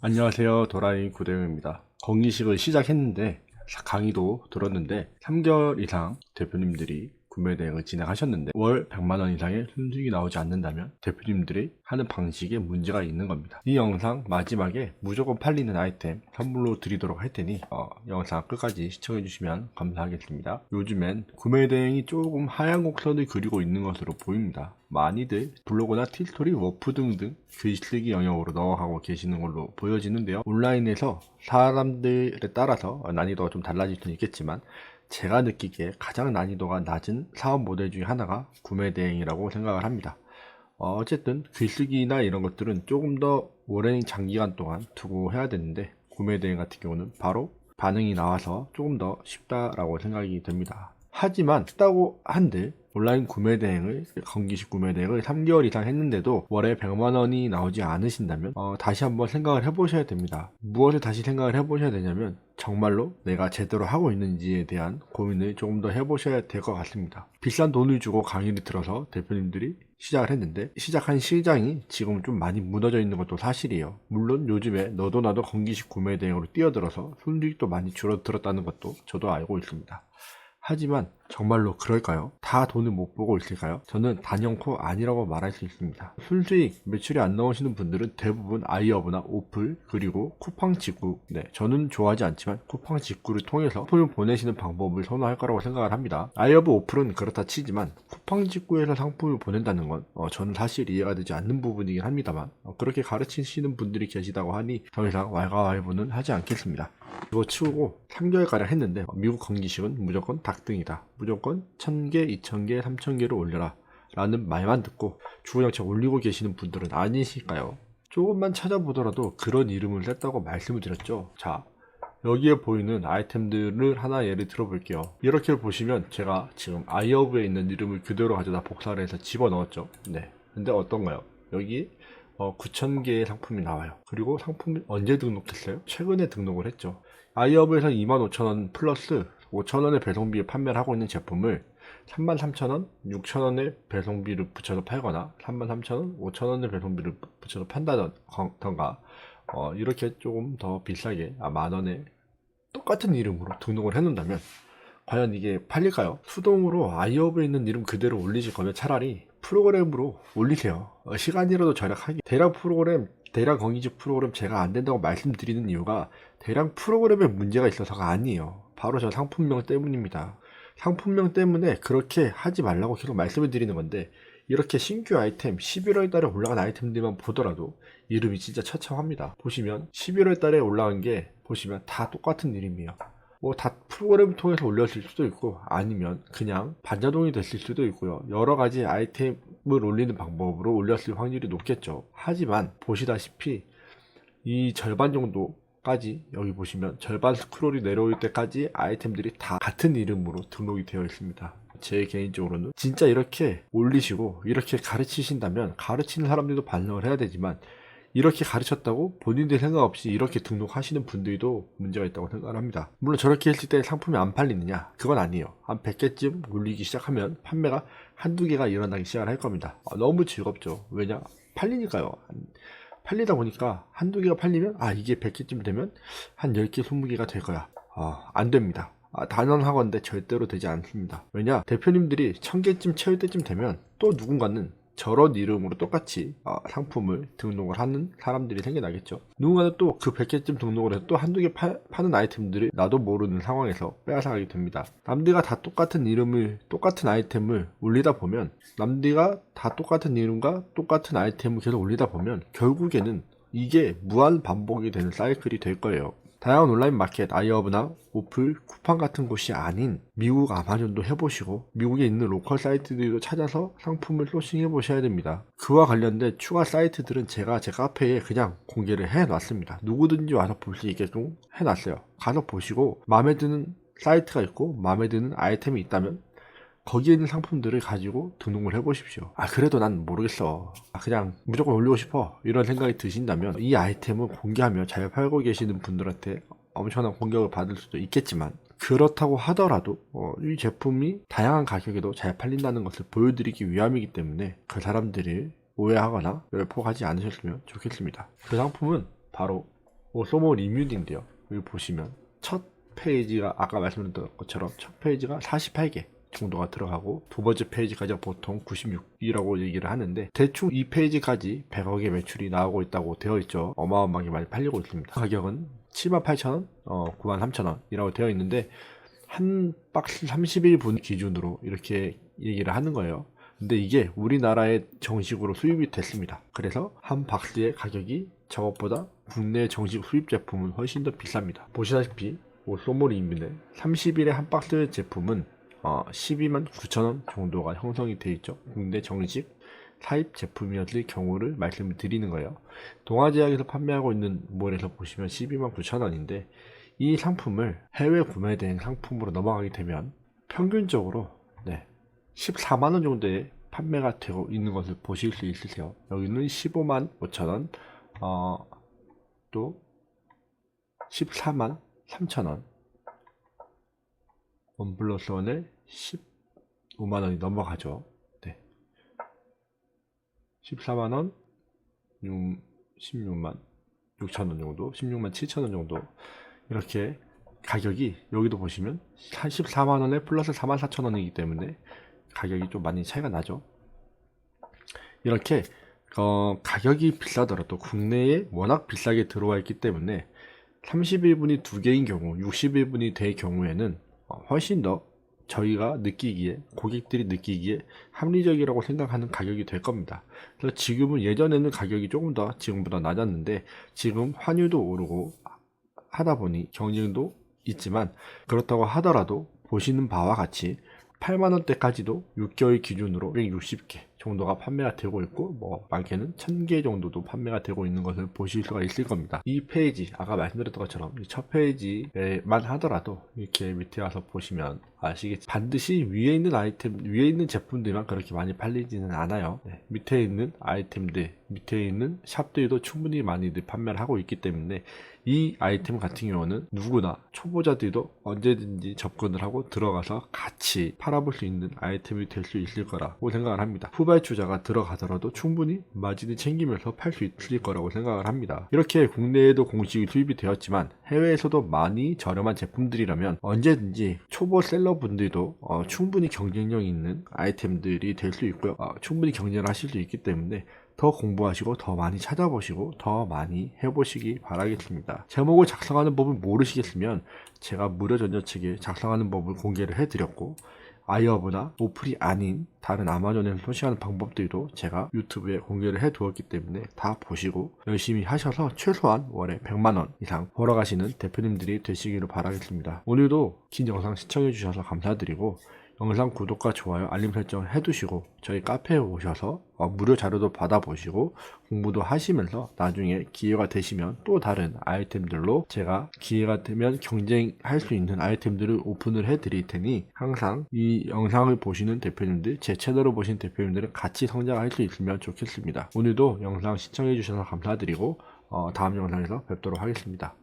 안녕하세요. 도라이 구대영입니다. 건기식을 시작했는데 강의도 들었는데 3개월 이상 대표님들이 구매 대행을 진행하셨는데 월 100만원 이상의 순수익이 나오지 않는다면 대표님들이 하는 방식에 문제가 있는 겁니다. 이 영상 마지막에 무조건 팔리는 아이템 선물로 드리도록 할 테니 영상 끝까지 시청해 주시면 감사하겠습니다. 요즘엔 구매 대행이 조금 하얀 곡선을 그리고 있는 것으로 보입니다. 많이들 블로그나 티스토리, 워프 등등 글쓰기 영역으로 넣어가고 계시는 걸로 보여지는데요. 온라인에서 사람들에 따라서 난이도가 좀 달라질 수는 있겠지만 제가 느끼기에 가장 난이도가 낮은 사업 모델 중에 하나가 구매 대행이라고 생각을 합니다. 어쨌든 글쓰기나 이런 것들은 조금 더 오랜 장기간 동안 두고 해야 되는데 구매 대행 같은 경우는 바로 반응이 나와서 조금 더 쉽다라고 생각이 됩니다. 하지만 쉽다고 한들 온라인 구매 대행을 건기식 구매 대행을 3개월 이상 했는데도 월에 100만원이 나오지 않으신다면 다시 한번 생각을 해보셔야 됩니다. 무엇을 다시 생각을 해보셔야 되냐면 정말로 내가 제대로 하고 있는지에 대한 고민을 조금 더 해보셔야 될 것 같습니다. 비싼 돈을 주고 강의를 들어서 대표님들이 시작을 했는데 시작한 시장이 지금 좀 많이 무너져 있는 것도 사실이에요. 물론 요즘에 너도 나도 건기식 구매 대행으로 뛰어들어서 순수익도 많이 줄어들었다는 것도 저도 알고 있습니다. 하지만 정말로 그럴까요? 다 돈을 못 보고 있을까요? 저는 단연코 아니라고 말할 수 있습니다. 순수익 매출이 안 나오시는 분들은 대부분 아이허브나 오플 그리고 쿠팡 직구, 저는 좋아하지 않지만 쿠팡 직구를 통해서 상품을 보내시는 방법을 선호할 거라고 생각을 합니다. 아이허브 오플은 그렇다 치지만 쿠팡 직구에서 상품을 보낸다는 건 저는 사실 이해가 되지 않는 부분이긴 합니다만 그렇게 가르치시는 분들이 계시다고 하니 더 이상 왈가왈부는 하지 않겠습니다. 이거 치우고 3개월가량 했는데 미국 건기식은 무조건 닭등이다. 무조건 1000개, 2000개, 3000개를 올려라 라는 말만 듣고 주구장창 올리고 계시는 분들은 아니실까요? 조금만 찾아보더라도 그런 이름을 냈다고 말씀을 드렸죠. 자, 여기에 보이는 아이템들을 하나 예를 들어볼게요. 이렇게 보시면 제가 지금 아이허브에 있는 이름을 그대로 가져다 복사를 해서 집어넣었죠. 근데 어떤가요? 여기 9,000개의 상품이 나와요. 그리고 상품을 언제 등록했어요? 최근에 등록을 했죠. 아이허브에서 25,000원 플러스 5,000원의 배송비에 판매를 하고 있는 제품을 33,000원, 6,000원의 배송비를 붙여서 팔거나 33,000원, 5,000원의 배송비를 붙여서 판다던가 이렇게 조금 더 비싸게 만원에 똑같은 이름으로 등록을 해놓는다면 과연 이게 팔릴까요? 수동으로 아이허브에 있는 이름 그대로 올리실 거면 차라리 프로그램으로 올리세요. 시간이라도 절약하기. 대량 건기식 프로그램 제가 안 된다고 말씀드리는 이유가 대량 프로그램에 문제가 있어서가 아니에요. 바로 저 상품명 때문입니다. 상품명 때문에 그렇게 하지 말라고 계속 말씀을 드리는 건데 이렇게 신규 아이템 11월 달에 올라간 아이템들만 보더라도 이름이 진짜 처참합니다. 보시면 11월 달에 올라간 게 보시면 다 똑같은 이름이에요. 뭐 다 프로그램을 통해서 올렸을 수도 있고 아니면 그냥 반자동이 됐을 수도 있고요. 여러 가지 아이템을 올리는 방법으로 올렸을 확률이 높겠죠. 하지만 보시다시피 이 절반 정도까지 여기 보시면 절반 스크롤이 내려올 때까지 아이템들이 다 같은 이름으로 등록이 되어 있습니다. 제 개인적으로는 진짜 이렇게 올리시고 이렇게 가르치신다면 가르치는 사람들도 반성을 해야 되지만 이렇게 가르쳤다고 본인들 생각 없이 이렇게 등록하시는 분들도 문제가 있다고 생각을 합니다. 물론 저렇게 했을 때 상품이 안 팔리느냐? 그건 아니에요. 한 100개쯤 올리기 시작하면 판매가 한두 개가 일어나기 시작을 할 겁니다. 너무 즐겁죠. 왜냐? 팔리니까요. 팔리다 보니까 한두 개가 팔리면 이게 100개쯤 되면 한 10개, 20개가 될 거야. 안 됩니다. 단언하건대 절대로 되지 않습니다. 왜냐? 대표님들이 1000개쯤 채울 때쯤 되면 또 누군가는 저런 이름으로 똑같이 상품을 등록을 하는 사람들이 생겨나겠죠. 누군가는 또 그 100개쯤 등록을 해서 또 한두 개 파는 아이템들이 나도 모르는 상황에서 빼앗아가게 됩니다. 남들과 다 똑같은 이름을 똑같은 아이템을 올리다 보면 남들과 다 똑같은 이름과 똑같은 아이템을 계속 올리다 보면 결국에는 이게 무한 반복이 되는 사이클이 될 거예요. 다양한 온라인 마켓, 아이허브나 오플, 쿠팡 같은 곳이 아닌 미국 아마존도 해보시고 미국에 있는 로컬 사이트들도 찾아서 상품을 소싱해 보셔야 됩니다. 그와 관련된 추가 사이트들은 제가 제 카페에 그냥 공개를 해놨습니다. 누구든지 와서 볼 수 있게끔 해놨어요. 가서 보시고 마음에 드는 사이트가 있고 마음에 드는 아이템이 있다면 거기에 있는 상품들을 가지고 등록을 해보십시오. 그래도 난 모르겠어. 그냥 무조건 올리고 싶어. 이런 생각이 드신다면 이 아이템을 공개하며 잘 팔고 계시는 분들한테 엄청난 공격을 받을 수도 있겠지만 그렇다고 하더라도 이 제품이 다양한 가격에도 잘 팔린다는 것을 보여드리기 위함이기 때문에 그 사람들이 오해하거나 열폭하지 않으셨으면 좋겠습니다. 그 상품은 바로 소모 리뮤인데요. 여기 보시면 첫 페이지가 아까 말씀드렸던 것처럼 첫 페이지가 48개 정도가 들어가고 두 번째 페이지까지 보통 96이라고 얘기를 하는데 대충 이 페이지까지 100억의 매출이 나오고 있다고 되어 있죠. 어마어마하게 많이 팔리고 있습니다. 가격은 78,000원, 93,000원이라고 되어 있는데 한 박스 31분 기준으로 이렇게 얘기를 하는 거예요. 근데 이게 우리나라에 정식으로 수입이 됐습니다. 그래서 한 박스의 가격이 저것보다 국내 정식 수입 제품은 훨씬 더 비쌉니다. 보시다시피 소모리인민의 30일에 한 박스 제품은 129,000원 정도가 형성이 되어 있죠. 국내 정식 사입 제품이었을 경우를 말씀을 드리는 거예요. 동아제약에서 판매하고 있는 몰에서 보시면 129,000원인데 이 상품을 해외 구매된 상품으로 넘어가게 되면 평균적으로 14만원 정도의 판매가 되고 있는 것을 보실 수 있으세요. 여기는 15만 5천원, 또 14만 3천원, 원 플러스 원에 15만원이 넘어가죠. 14만원, 16만 6천원 정도, 16만 7천원 정도, 이렇게 가격이 여기도 보시면 14만원에 플러스 4만 4천원이기 때문에 가격이 좀 많이 차이가 나죠. 이렇게 가격이 비싸더라도 국내에 워낙 비싸게 들어와 있기 때문에 31분이 2개인 경우 61분이 될 경우에는 훨씬 더 저희가 느끼기에, 고객들이 느끼기에 합리적이라고 생각하는 가격이 될 겁니다. 그래서 지금은 예전에는 가격이 조금 더 지금보다 낮았는데 지금 환율도 오르고 하다 보니 경쟁도 있지만, 그렇다고 하더라도 보시는 바와 같이 8만원대까지도 6개월 기준으로 160개 정도가 판매가 되고 있고, 많게는 1000개 정도도 판매가 되고 있는 것을 보실 수가 있을 겁니다. 이 페이지, 아까 말씀드렸던 것처럼 이 첫 페이지만 하더라도 이렇게 밑에 와서 보시면 아시겠지만 반드시 위에 있는 아이템, 위에 있는 제품들만 그렇게 많이 팔리지는 않아요. 밑에 있는 아이템들, 밑에 있는 샵들도 충분히 많이들 판매를 하고 있기 때문에 이 아이템 같은 경우는 누구나 초보자들도 언제든지 접근을 하고 들어가서 같이 팔아볼 수 있는 아이템이 될 수 있을 거라고 생각을 합니다. 후발주자가 들어가더라도 충분히 마진을 챙기면서 팔 수 있을 거라고 생각을 합니다. 이렇게 국내에도 공식 수입이 되었지만 해외에서도 많이 저렴한 제품들이라면 언제든지 초보 셀러분들도 충분히 경쟁력 있는 아이템들이 될 수 있고요. 충분히 경쟁을 하실 수 있기 때문에 더 공부하시고 더 많이 찾아보시고 더 많이 해보시기 바라겠습니다. 제목을 작성하는 법을 모르시겠으면 제가 무료 전자책에 작성하는 법을 공개를 해드렸고, 아이허브나 오플이 아닌 다른 아마존에서 소식하는 방법들도 제가 유튜브에 공개를 해두었기 때문에 다 보시고 열심히 하셔서 최소한 월에 100만원 이상 벌어가시는 대표님들이 되시기를 바라겠습니다. 오늘도 긴 영상 시청해주셔서 감사드리고, 영상 구독과 좋아요, 알림 설정 해두시고 저희 카페에 오셔서 무료 자료도 받아보시고 공부도 하시면서 나중에 기회가 되시면 또 다른 아이템들로 제가 기회가 되면 경쟁할 수 있는 아이템들을 오픈을 해드릴 테니 항상 이 영상을 보시는 대표님들, 제 채널을 보시는 대표님들은 같이 성장할 수 있으면 좋겠습니다. 오늘도 영상 시청해주셔서 감사드리고 다음 영상에서 뵙도록 하겠습니다.